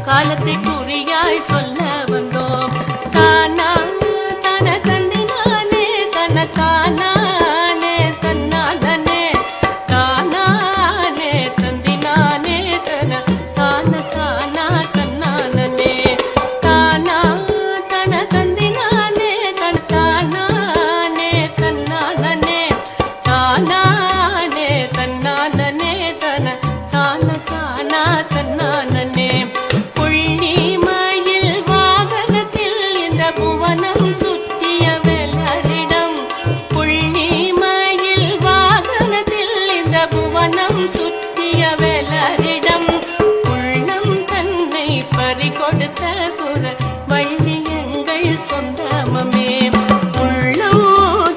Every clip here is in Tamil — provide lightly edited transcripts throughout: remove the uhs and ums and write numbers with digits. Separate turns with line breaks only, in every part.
காலத்தை குறியாய் சொல்ல வந்தோம். தானா தன தந்தினானே தனக்கானே தன்னானே தானானே தந்தினானே தன தான தானா தன்னானே தானா தன தந்தினானே தனக்கானே தன்னானே தானானே தன்னானே தன தான தானா தன்னானே சுற்றிய வேலரிடம் உள்ளம் தன்னை பறிகொடுத்த குர வள்ளி எங்கள் சொந்தமே. உள்ளம்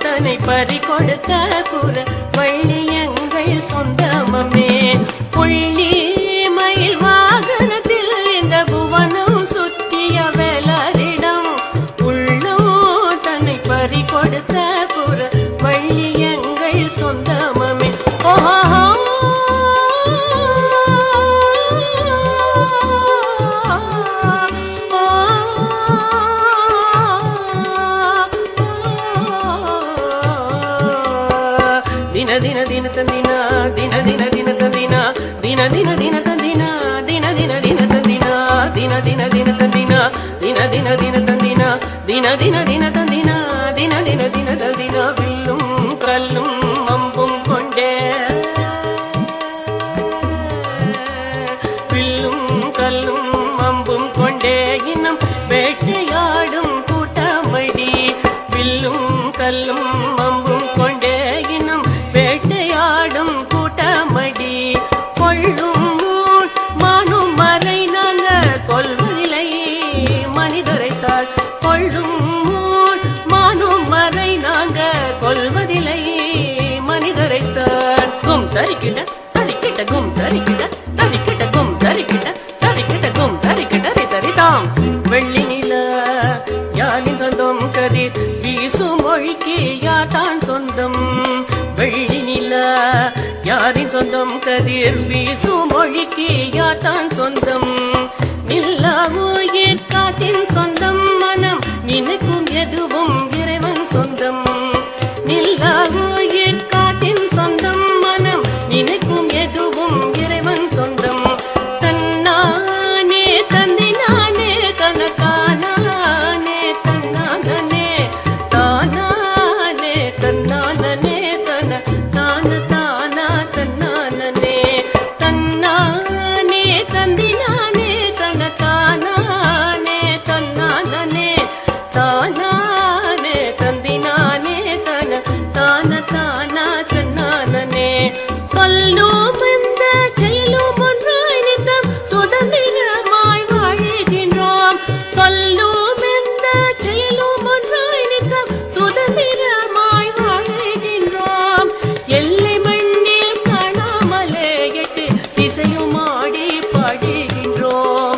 தன்னை பறிகொடுத்த குர வள்ளி எங்கள் சொந்தமே. புள்ளி மயில் வாகனத்தில் இந்த புவனம் சுற்றிய வேலரிடம் உள்ளம் தன்னை பறிகொடுத்த குர வள்ளி எங்கள் சொந்தமே. ஓஹோ Dina dina dina tandina dina dina dina tandina dina dina dina tandina dina dina dina tandina dina dina dina tandina dina dina dina tandina dina dina dina tandina dina dina dina tandina villum kallum ambum konde villum kallum ambum konde innum vettiyadum kootamadi villum kallum ambum konde innum வேட்டையாடும் கூட்டமடி கொள்ளும் மானும் மறை நாங்க கொள்வதில்லை மனிதரைத்தாள் கொள்ளும் மானும் மறை நாங்க கொள்வதில்லை மனிதரைத்தாள் கும் தரிக்கிட்ட தரிக்கிட்ட கும் தரிக்கிட்ட தரிக்கிட்ட கும் தரிக்கிட்ட தரிக்கிட்ட கும் தரிக்கிட்ட தரிதாம் வெள்ளி நில யானின் சொந்தம் கதிர் வீசும் மொழிக்கு யாத்தான் சொந்தம். வெள்ளி நில யாரின் சொந்தம் கதிர் வீசும் மொழிக்கு யாத்தான் சொந்தம். நில்லா உயிர் காத்தின் சொந்தம் மனம் நினைக்கும் எதுவும் இறைவன் சொந்தம். நில்லா உயிர் காத்தின் சொந்தம் மனம் நினைக்கும் எதுவும் இறைவன் சொந்தம். தன்னானே தந்தினானே தனக்கானே தன்னானே தானானே தன்னானே தன தான தானா தன்னானே தன்னானே தந்தினானே தனக்கானே தன்னானே தானானே தந்தினானே தன தான தானா தன்னானே சொல்லும் இந்த செயலும் ஒன்றாய் நித்தம் சுதந்திரமாய் வாழுகின்றோம். சொல்லும் இந்த செயலும் ஒன்றாய் நித்தம் சுதந்திரமாய் வாழுகின்றோம். எல்லை மண்ணில் காணாமலே எட்டு திசையும் ஆடி பாடுகின்றோம்.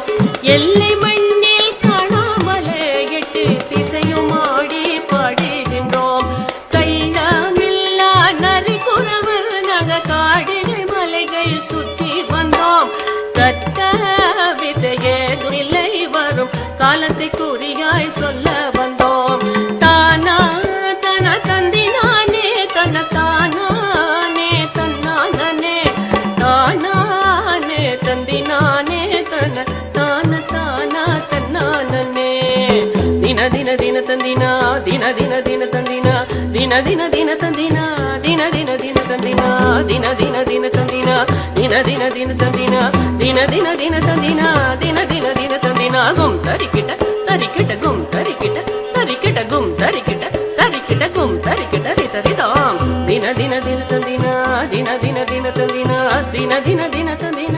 எல்லை மண்ணில் காணாமலே எட்டு திசையும் ஆடி பாடுகின்றோம். கள்ளமில்லா நரி குறவர் நக காடுகள் மலைகள் சுற்றி வந்தோம். கட்ட விதையே இல்லை வரும் காலத்தை குறியாய் சொல்ல வந்தோம். தானா தன தந்தினானே தனக்கானே தன்னானே தானானே தந்தினானே தன தான தானா தன்னானே. தின தின தின தந்தினா தின தின தின தந்தினா தின ದಿನ ದಿನ ತಂದಿನ ದಿನ ದಿನ ದಿನ ತಂದಿನ ದಿನ ದಿನ ದಿನ ತಂದಿನ ದಿನ ದಿನ ದಿನ ತಂದಿನ ದಿನ ದಿನ ದಿನ ತಂದಿನ ದಿನ ದಿನ ದಿನ ತಂದಿನ ಗುಮ್ ತರಿಕಿಟ ತರಿಕಿಟ ಗುಮ್ ತರಿಕಿಟ ತರಿಕಿಟ ಗುಮ್ ತರಿಕಿಟ ತರಿಕಿಟ ಗುಮ್ ತರಿಕಿಟ ರಿತರಿತಾಂ ದಿನ ದಿನ ದಿನ ತಂದಿನ ದಿನ ದಿನ ದಿನ ತಂದಿನ ದಿನ ದಿನ ದಿನ ತಂದಿನ